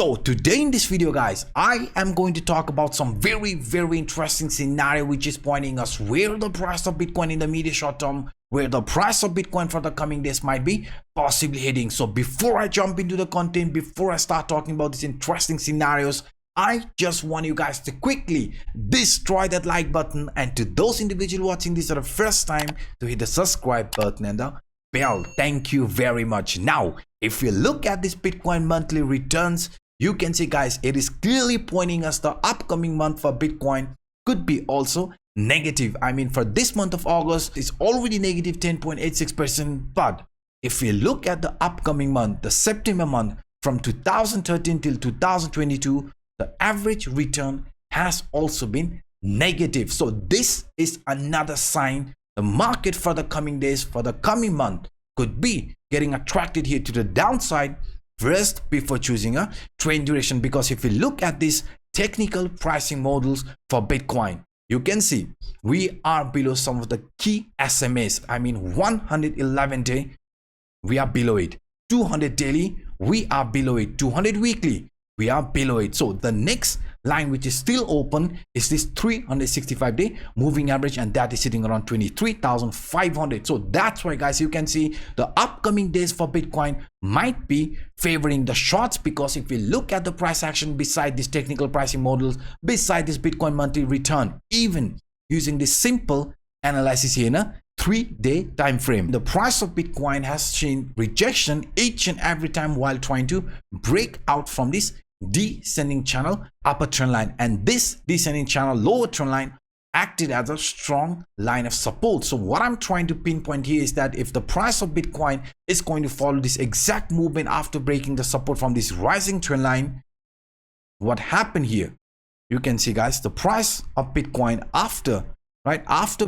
So today in this video guys, I am going to talk about some very interesting scenario which is pointing us where the price of Bitcoin in the medium short term, where the price of Bitcoin for the coming days might be possibly heading. So before I jump into the content, before I start talking about these interesting scenarios, I just want you guys to quickly destroy that like button, and to those individuals watching this for the first time, to hit the subscribe button and the bell. Thank you very much. Now if you look at this Bitcoin monthly returns, you can see guys, it is clearly pointing us the upcoming month for Bitcoin could be also negative. I mean, for this month of August, it's already negative 10.86%. But if you look at the upcoming month, the September month, from 2013 till 2022, the average return has also been negative. So this is another sign the market for the coming days, for the coming month, could be getting attracted here to the downside first before choosing a trend duration. Because if you look at these technical pricing models for Bitcoin, you can see we are below some of the key SMAs. I mean, 111 day, we are below it. 200 daily, we are below it. 200 weekly, we are below it. So the next line which is still open is this 365 day moving average, and that is sitting around 23,500. So that's why guys, you can see the upcoming days for Bitcoin might be favoring the shorts, because if we look at the price action beside these technical pricing models, beside this Bitcoin monthly return, even using this simple analysis here in a 3-day time frame, the price of Bitcoin has seen rejection each and every time while trying to break out from this descending channel upper trend line, and this descending channel lower trend line acted as a strong line of support. So what I'm trying to pinpoint here is that if the price of Bitcoin is going to follow this exact movement after breaking the support from this rising trend line, what happened here, you can see guys, the price of Bitcoin after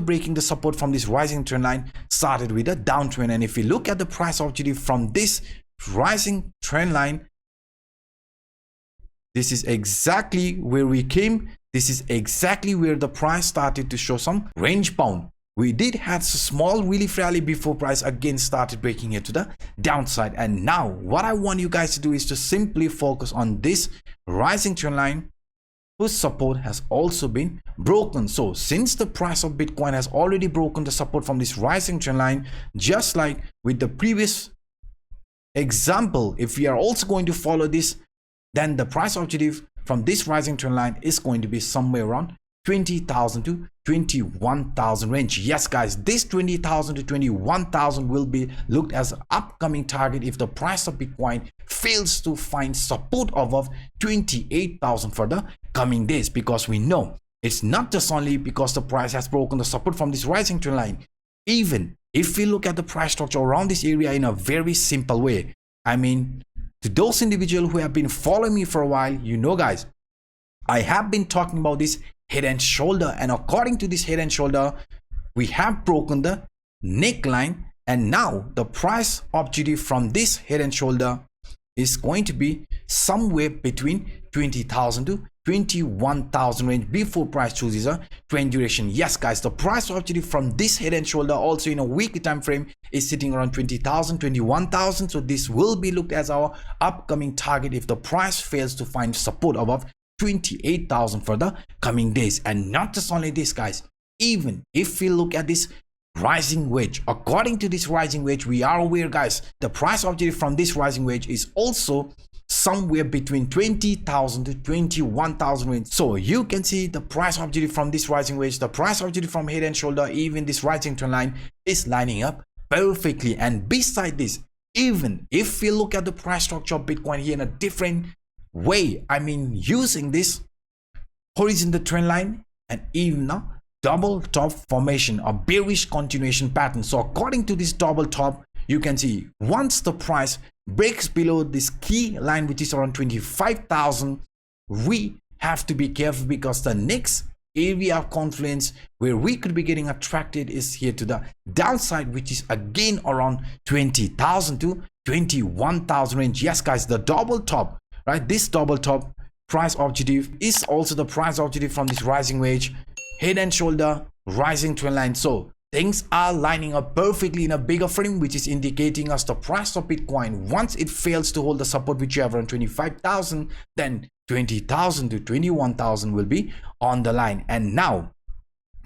breaking the support from this rising trend line started with a downtrend. And if we look at the price opportunity from this rising trend line, this is exactly where we came. This is exactly where the price started to show some range bound. We did have a small relief rally before price again started breaking here to the downside. And now what I want you guys to do is to simply focus on this rising trend line whose support has also been broken. So since the price of Bitcoin has already broken the support from this rising trend line, just like with the previous example, if we are also going to follow this, then the price objective from this rising trend line is going to be somewhere around 20,000 to 21,000 range. Yes guys, this 20,000 to 21,000 will be looked as an upcoming target if the price of Bitcoin fails to find support above 28,000 for the coming days, because we know it's not just only because the price has broken the support from this rising trend line. Even if we look at the price structure around this area in a very simple way, I mean, to those individuals who have been following me for a while, you know guys, I have been talking about this head and shoulder, and according to this head and shoulder, we have broken the neckline, and now the price objective from this head and shoulder is going to be somewhere between 20,000 to 21,000 range before price chooses a trend duration. Yes guys, the price objective from this head and shoulder also in a weekly time frame is sitting around 20,000, 21,000. So this will be looked as our upcoming target if the price fails to find support above 28,000 for the coming days. And not just only this guys, even if we look at this rising wedge, according to this rising wedge, we are aware guys, the price objective from this rising wedge is also somewhere between 20,000 to 21,000 range. So you can see the price objective from this rising wedge, the price objective from head and shoulder, even this rising trend line is lining up perfectly. And beside this, even if we look at the price structure of Bitcoin here in a different way, I mean, using this horizontal trend line and even a double top formation, a bearish continuation pattern. So according to this double top, you can see once the price breaks below this key line which is around 25,000, we have to be careful, because the next area of confluence where we could be getting attracted is here to the downside, which is again around 20,000 to 21,000 range. Yes guys, the double top, right, this double top price objective is also the price objective from this rising wedge, head and shoulder, rising trend line. So things are lining up perfectly in a bigger frame, which is indicating us the price of Bitcoin, once it fails to hold the support which you have around 25,000, then 20,000 to 21,000 will be on the line. And now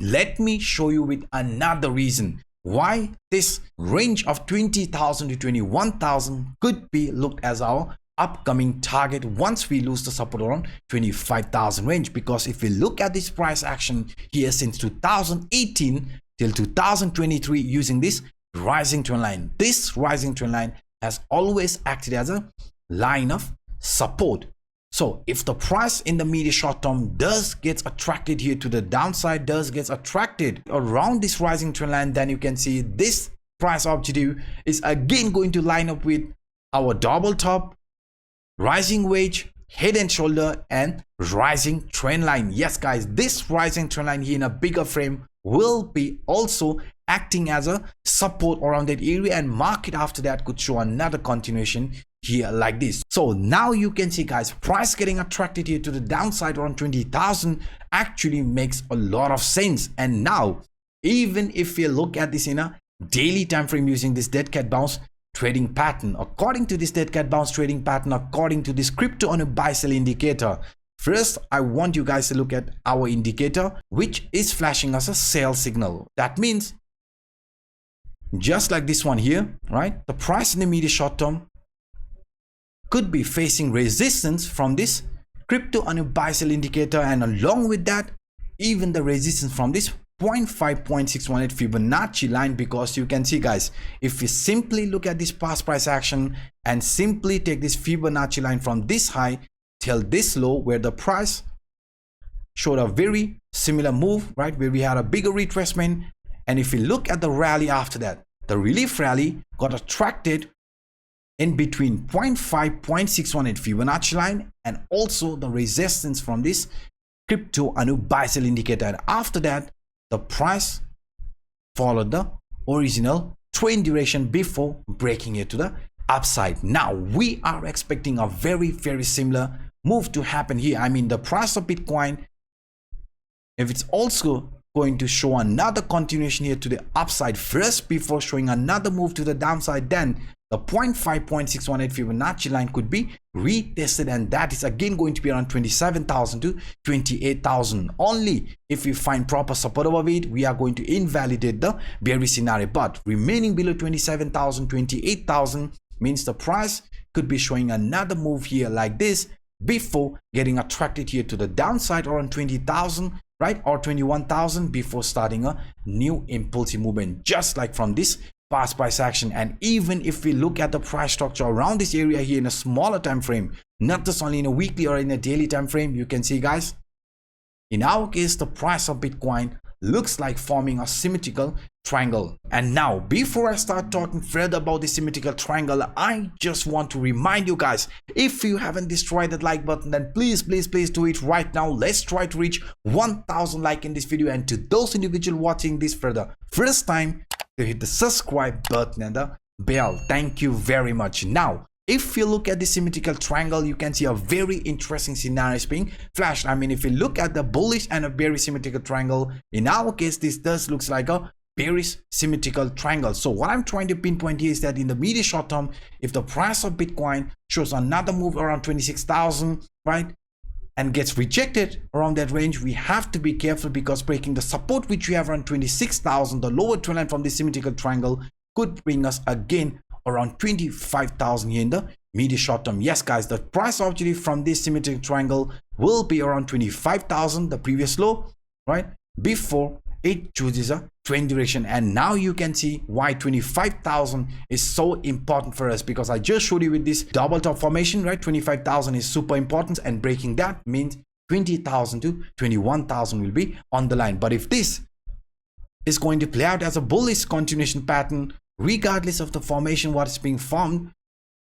let me show you with another reason why this range of 20,000 to 21,000 could be looked as our upcoming target once we lose the support around 25,000 range. Because if we look at this price action here since 2018 till 2023 using this rising trend line, this rising trend line has always acted as a line of support. So if the price in the medium short term does get attracted here to the downside, does get attracted around this rising trend line, then you can see this price objective is again going to line up with our double top, rising wedge, head and shoulder, and rising trend line. Yes guys, this rising trend line here in a bigger frame will be also acting as a support around that area, and market after that could show another continuation here like this. So now you can see guys, price getting attracted here to the downside around 20,000 actually makes a lot of sense. And now even if you look at this in a daily time frame using this dead cat bounce trading pattern, according to this dead cat bounce trading pattern, according to this crypto on a buy sell indicator, first I want you guys to look at our indicator, which is flashing us a sell signal. That means just like this one here, right, the price in the medium short term could be facing resistance from this crypto on a buy sell indicator, and along with that even the resistance from this 0.5.618 Fibonacci line. Because you can see guys, if we simply look at this past price action and simply take this Fibonacci line from this high till this low, where the price showed a very similar move, right, where we had a bigger retracement, and if we look at the rally after that, the relief rally got attracted in between 0.5.618 Fibonacci line and also the resistance from this crypto Anup buy sell indicator, and after that the price followed the original trend direction before breaking it to the upside. Now we are expecting a very similar move to happen here. I mean, the price of Bitcoin, if it's also going to show another continuation here to the upside first before showing another move to the downside, then the 0.5.618 Fibonacci line could be retested, and that is again going to be around 27,000 to 28,000. Only if we find proper support above it, we are going to invalidate the bearish scenario. But remaining below 27,000, 28,000 means the price could be showing another move here like this before getting attracted here to the downside around 20,000, right, or 21,000 before starting a new impulsive movement, just like from this past price action. And even if we look at the price structure around this area here in a smaller time frame, not just only in a weekly or in a daily time frame, you can see guys, in our case the price of Bitcoin looks like forming a symmetrical triangle. And now before I start talking further about the symmetrical triangle, I just want to remind you guys, if you haven't destroyed that like button, then please do it right now. Let's try to reach 1,000 likes in this video, and to those individuals watching this for the first time, to hit the subscribe button and the bell. Thank you very much. Now if you look at the symmetrical triangle, you can see a very interesting scenario is being flashed. I mean, if you look at the bullish and a bearish symmetrical triangle, in our case this does looks like a bearish symmetrical triangle. So what I'm trying to pinpoint here is that in the medium short term, if the price of Bitcoin shows another move around 26,000, right, and gets rejected around that range, we have to be careful, because breaking the support which we have around 26,000, the lower trend line from the symmetrical triangle, could bring us again around 25,000 here in the medium short term. Yes guys, the price objective from this symmetrical triangle will be around 25,000, the previous low, right, before it chooses a trend direction. And now you can see why 25,000 is so important for us, because I just showed you with this double top formation, right, 25,000 is super important, and breaking that means 20,000 to 21,000 will be on the line. But if this is going to play out as a bullish continuation pattern, regardless of the formation what is being formed,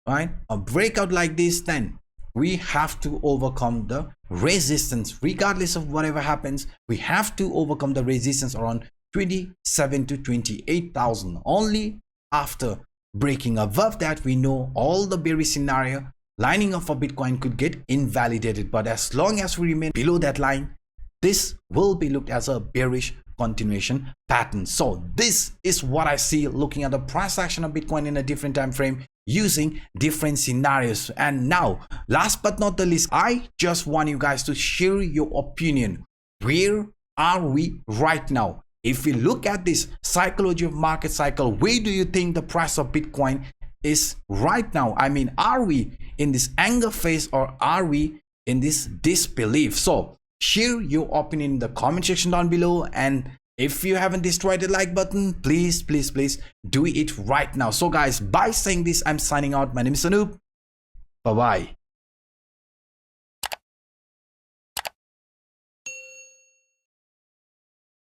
right, a breakout like this, then we have to overcome the resistance. Regardless of whatever happens, we have to overcome the resistance around 27 to 28,000. Only after breaking above that, we know all the bearish scenario lining up for Bitcoin could get invalidated. But as long as we remain below that line, this will be looked as a bearish continuation pattern. So this is what I see looking at the price action of Bitcoin in a different time frame using different scenarios. And now, last but not the least, I just want you guys to share your opinion. Where are we right now? If we look at this psychology of market cycle, where do you think the price of Bitcoin is right now? I mean, are we in this anger phase or are we in this disbelief? So share your opinion in the comment section down below, and if you haven't destroyed the like button, please do it right now. So guys, by saying this, I'm signing out. My name is Anup. Bye bye.